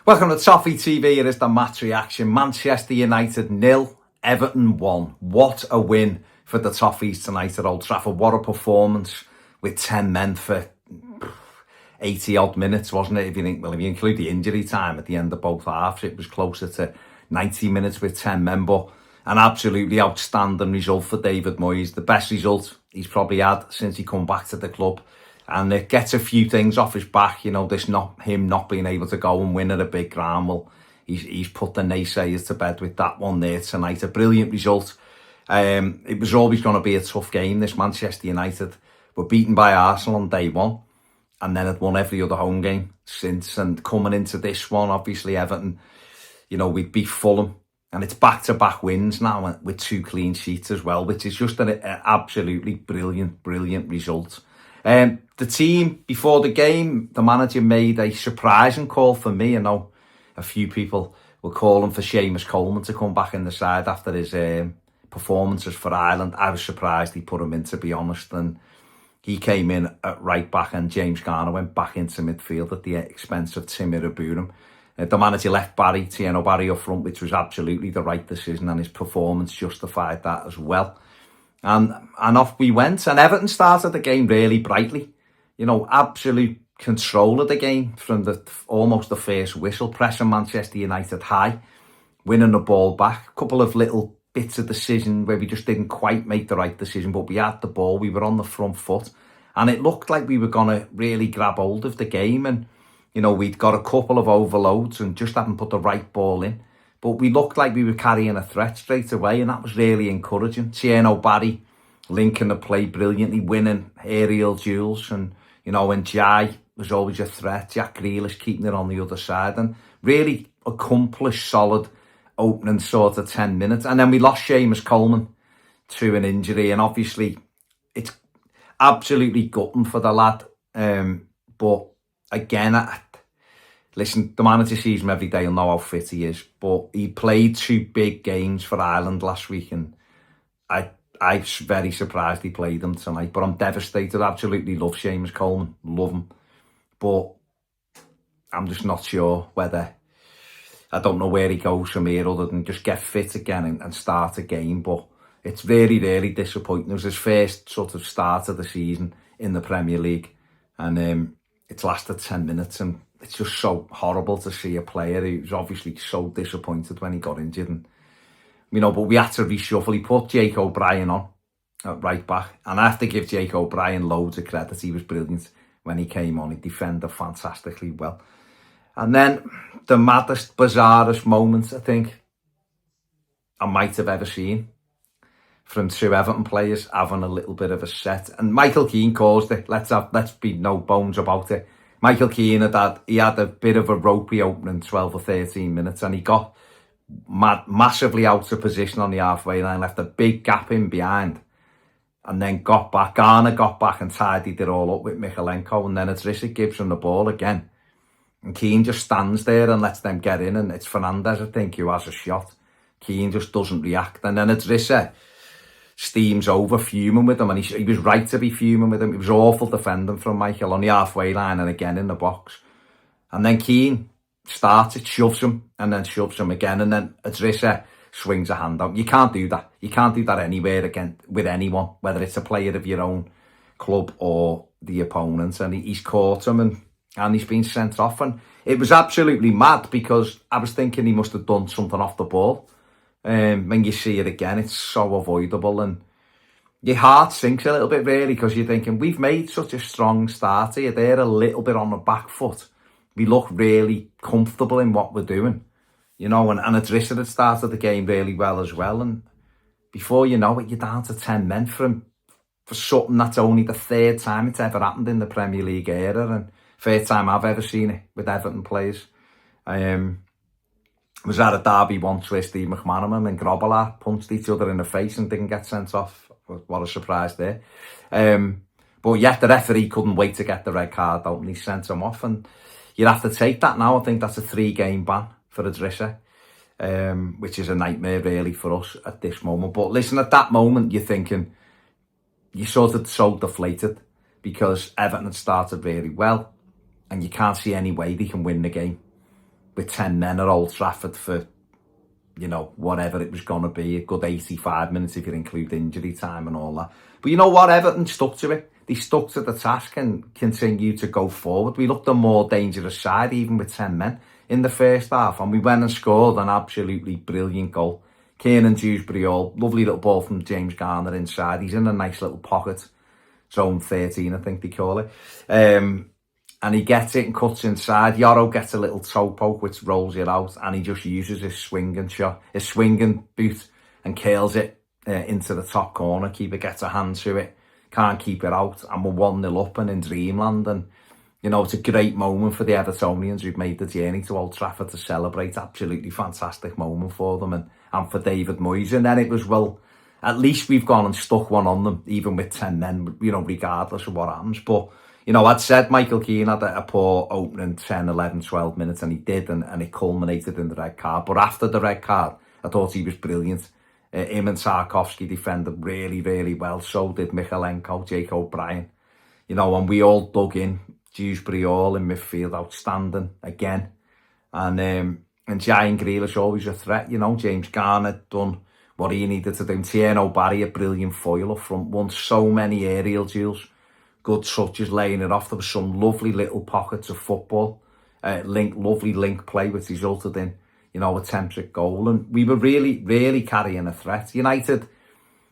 Welcome to Toffee TV. Here is the match reaction. Manchester United 0, Everton 1. What a win for the Toffees tonight at Old Trafford. What a performance with 10 men for 80 odd minutes, wasn't it? If you include the injury time at the end of both halves, it was closer to 90 minutes with 10 men. But an absolutely outstanding result for David Moyes. The best result he's probably had since he come back to the club. And it gets a few things off his back, this him not being able to go and win at a big ground. Well, he's put the naysayers to bed with that one there tonight. A brilliant result. It was always going to be a tough game. This Manchester United were beaten by Arsenal on day one, and then had won every other home game since. And coming into this one, obviously Everton, we beat Fulham, and it's back-to-back wins now with 2 clean sheets as well, which is just an absolutely brilliant result. The team, before the game, the manager made a surprising call for me. I know a few people were calling for Coleman to come back in the side after his performances for Ireland. I was surprised he put him in, to be honest. And he came in at right back, and James Garner went back into midfield at the expense of Tim Iroburum. The manager left Tieno Barry up front, which was absolutely the right decision, and his performance justified that as well. And off we went, and Everton started the game really brightly. Absolute control of the game from almost the first whistle, pressing Manchester United high, winning the ball back. A couple of little bits of decision where we just didn't quite make the right decision, but we had the ball, we were on the front foot, and it looked like we were going to really grab hold of the game. And, we'd got a couple of overloads and just hadn't put the right ball in. But we looked like we were carrying a threat straight away, and that was really encouraging. Tieno Barry linking the play brilliantly, winning aerial duels, and when Gueye was always a threat, Jack Grealish keeping it on the other side, and really accomplished solid opening sort of 10 minutes. And then we lost Coleman to an injury, and obviously it's absolutely gutting for the lad. But again, listen, the manager sees him every day, he'll know how fit he is. But he played 2 big games for Ireland last week, and I'm very surprised he played them tonight. But I'm devastated. Absolutely love Seamus Coleman. Love him. But I'm just not sure whether... I don't know where he goes from here other than just get fit again and start a game. But it's really disappointing. It was his first sort of start of the season in the Premier League. And it's lasted 10 minutes, and it's just so horrible to see a player who's obviously so disappointed when he got injured. And, but we had to reshuffle. He put Jake O'Brien on at right back. And I have to give Jake O'Brien loads of credit. He was brilliant when he came on. He defended fantastically well. And then the maddest, bizarrest moment, I think, I might have ever seen from 2 Everton players having a little bit of a set. And Michael Keane caused it. Let's be no bones about it. Michael Keane had a bit of a ropey opening 12 or 13 minutes, and he got massively out of position on the halfway line, left a big gap in behind, and then got back. Garner got back and tidied it all up with Michalenko, and then it's Idrissa Gibson the ball again. And Keane just stands there and lets them get in, and it's Fernandez, I think, who has a shot. Keane just doesn't react, and then Idrissa steams over, fuming with him, and he was right to be fuming with him. It was awful defending from Michael on the halfway line and again in the box. And then Keane starts it, shoves him, and then shoves him again, and then Idrissa swings a hand out. You can't do that. You can't do that anywhere again with anyone, whether it's a player of your own club or the opponent. And he's caught him, and he's been sent off. And it was absolutely mad, because I was thinking he must have done something off the ball. When you see it again, it's so avoidable, and your heart sinks a little bit, really, because you're thinking, we've made such a strong start here. They're a little bit on the back foot. We look really comfortable in what we're doing, and Idrissa had started the game really well as well. And before you know it, you're down to 10 men for something that's only the 3rd time it's ever happened in the Premier League era, and 1st time I've ever seen it with Everton players. Was at a derby once where Steve McManaman and Grobbelaar punched each other in the face and didn't get sent off. What a surprise there. But yet the referee couldn't wait to get the red card out, and he sent him off. And you'd have to take that now. I think that's a 3-game ban for Idrissa, which is a nightmare really for us at this moment. But listen, at that moment, you're thinking, you're sort of so deflated, because Everton had started really well, and you can't see any way they can win the game. with 10 men at Old Trafford for, whatever it was going to be, a good 85 minutes if you include injury time and all that. But you know what? Everton stuck to it. They stuck to the task and continued to go forward. We looked a more dangerous side, even with 10 men in the first half. And we went and scored an absolutely brilliant goal. Kiernan Dewsbury-Hall, lovely little ball from James Garner inside. He's in a nice little pocket. Zone 13, I think they call it. And he gets it and cuts inside. Yoro gets a little toe poke, which rolls it out. And he just uses his swinging boot and curls it into the top corner. Keeper gets a hand to it. Can't keep it out. And we're 1-0 up and in dreamland. And, it's a great moment for the Evertonians who've made the journey to Old Trafford to celebrate. Absolutely fantastic moment for them and for David Moyes. And then it was, well, at least we've gone and stuck one on them, even with 10 men, regardless of what happens. But, I'd said Michael Keane had a poor opening 10, 11, 12 minutes, and he did, and it culminated in the red card. But after the red card, I thought he was brilliant. Him and Tarkowski defended really, really well. So did Michalenko, Jake O'Brien. And we all dug in. Dewsbury-Hall in midfield, outstanding again. And Giant Grealish always a threat. James Garner done what he needed to do. Tierney Barry, a brilliant foil up front, won so many aerial duels. Good touches, laying it off. There was some lovely little pockets of football. Lovely link play, which resulted in, attempts at goal. And we were really, really carrying a threat. United,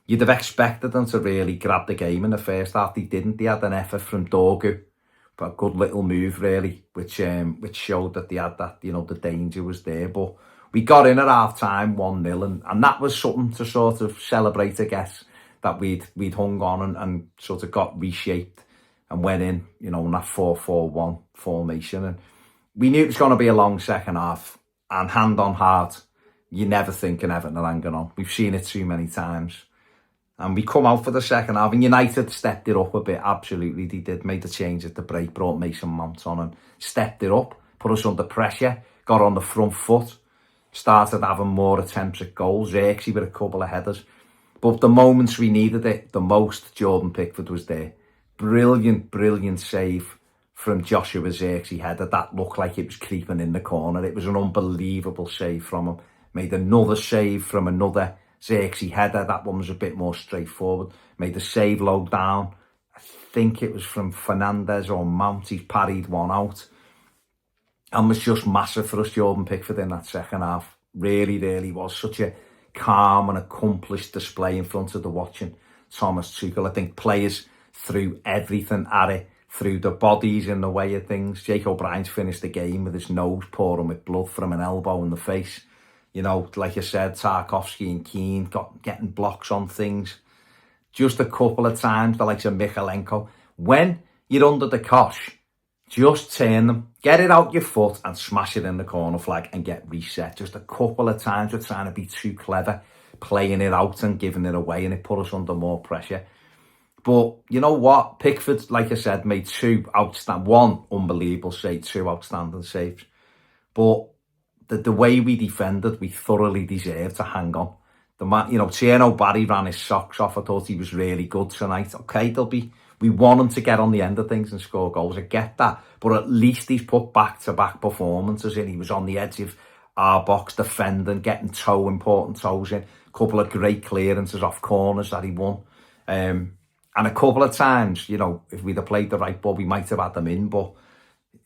you'd have expected them to really grab the game in the first half. They didn't. They had an effort from Dorgu. But a good little move, really, which showed that they had that, the danger was there. But we got in at half-time, 1-0, and that was something to sort of celebrate, I guess, that we'd hung on and sort of got reshaped and went in, in that 4-4-1 formation. And we knew it was going to be a long second half, and hand on heart, you never think an Everton are hanging on. We've seen it too many times. And we come out for the second half, and United stepped it up a bit. Absolutely, they did. Made the change at the break, brought Mason Mount on and stepped it up, put us under pressure, got on the front foot, started having more attempts at goals. Xerxes with a couple of headers. But the moments we needed it the most, Jordan Pickford was there. Brilliant, brilliant save from Joshua Xerxes header. That looked like it was creeping in the corner. It was an unbelievable save from him. Made another save from another Xerxes header. That one was a bit more straightforward. Made a save low down. I think it was from Fernandez or Mount. He parried one out. And was just massive for us, Jordan Pickford, in that second half. Really, really was such a calm and accomplished display in front of the watching Thomas Tuchel. I think players threw everything at it, threw the bodies in the way of things. Jake O'Brien's finished the game with his nose pouring with blood from an elbow in the face. Like I said, Tarkowski and Keane getting blocks on things. Just a couple of times, the likes of Michalenko. When you're under the cosh, just turn them, get it out your foot and smash it in the corner flag and get reset. Just a couple of times we're trying to be too clever, playing it out and giving it away, and it put us under more pressure. But you know what? Pickford, like I said, made one unbelievable save, 2 outstanding saves. But the way we defended, we thoroughly deserved to hang on. The man, Tierney Barry ran his socks off. I thought he was really good tonight. Okay, we want him to get on the end of things and score goals. I get that. But at least he's put back-to-back performances in. He was on the edge of our box defending, getting important toes in. A couple of great clearances off corners that he won. And a couple of times, if we'd have played the right ball, we might have had them in. But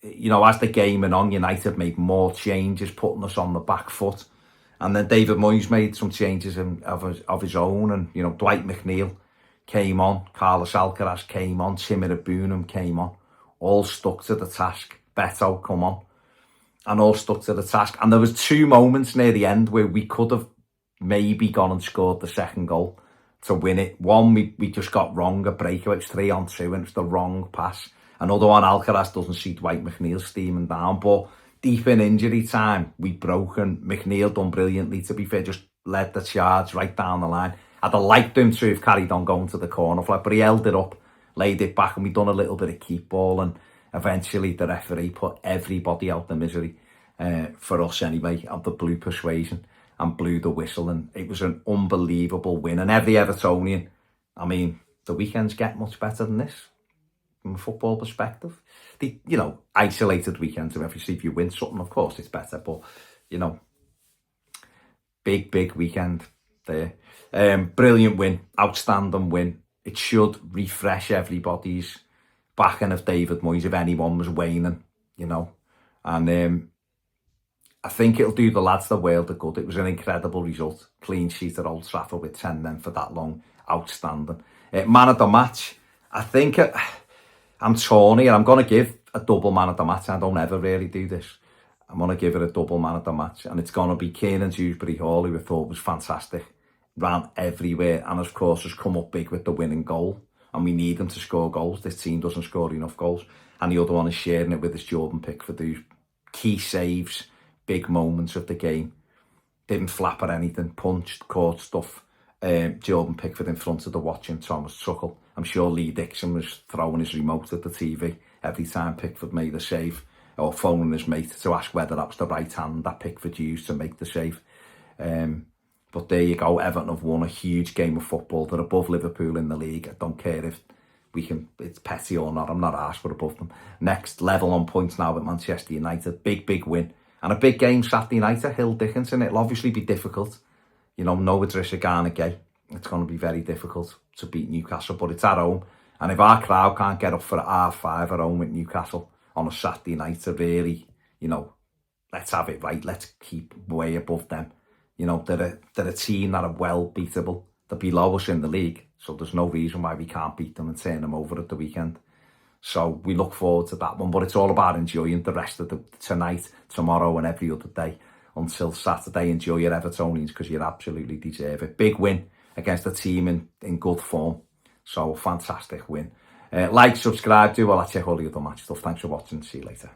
as the game went on, United made more changes, putting us on the back foot. And then David Moyes made some changes of his own. And, Dwight McNeil came on, Carlos Alcaraz came on, Timur Abunam came on. All stuck to the task. Beto come on. And all stuck to the task. And there was 2 moments near the end where we could have maybe gone and scored the second goal to win it. One, we just got wrong, a breakaway. It's 3-on-2 and it's the wrong pass. Another one, Alcaraz doesn't see Dwight McNeil steaming down. But deep in injury time, we broke, and McNeil done brilliantly, to be fair, just led the charge right down the line. I'd have liked him to have carried on going to the corner flag, but he held it up, laid it back, and we done a little bit of keep ball, and eventually the referee put everybody out the misery, for us anyway, of the blue persuasion, and blew the whistle, and it was an unbelievable win. And every Evertonian, the weekends get much better than this. from a football perspective. The, isolated weekends, obviously if you win something, of course it's better, but, big weekend there. Brilliant win, outstanding win. It should refresh everybody's backing of David Moyes if anyone was waning, and I think it'll do the lads the world of good. It was an incredible result. Clean sheet at Old Trafford with 10 men for that long. Outstanding. Man of the match. I think I'm torn here. I'm going to give a double man of the match. I don't ever really do this. I'm going to give it a double man of the match. And it's going to be Kiernan Dewsbury Hall, who I thought was fantastic. Ran everywhere. And of course has come up big with the winning goal. And we need him to score goals. This team doesn't score enough goals. And the other one is sharing it with his Jordan Pickford, those key saves, big moments of the game. Didn't flap at anything, punched, caught stuff. Jordan Pickford in front of the watching Thomas Tuchel. I'm sure Lee Dixon was throwing his remote at the TV every time Pickford made a save, or phoning his mate to ask whether that was the right hand that Pickford used to make the save. But there you go, Everton have won a huge game of football. They're above Liverpool in the league. I don't care if it's petty or not. I'm not arsed, we're above them. Next level on points now with Manchester United. Big win. And a big game Saturday night at Hill Dickinson. It'll obviously be difficult. No Idrissa Gueye. It's going to be very difficult to beat Newcastle, but it's at home. And if our crowd can't get up for R5 at home with Newcastle on a Saturday night to really, let's have it right. Let's keep way above them. They're a team that are well beatable. They're below us in the league, so there's no reason why we can't beat them and turn them over at the weekend. So we look forward to that one, but it's all about enjoying the rest of tonight, tomorrow and every other day until Saturday. Enjoy your Evertonians because you absolutely deserve it. Big win against a team in good form. So fantastic win. Like, subscribe, do all that, check all the other match stuff. Thanks for watching. See you later.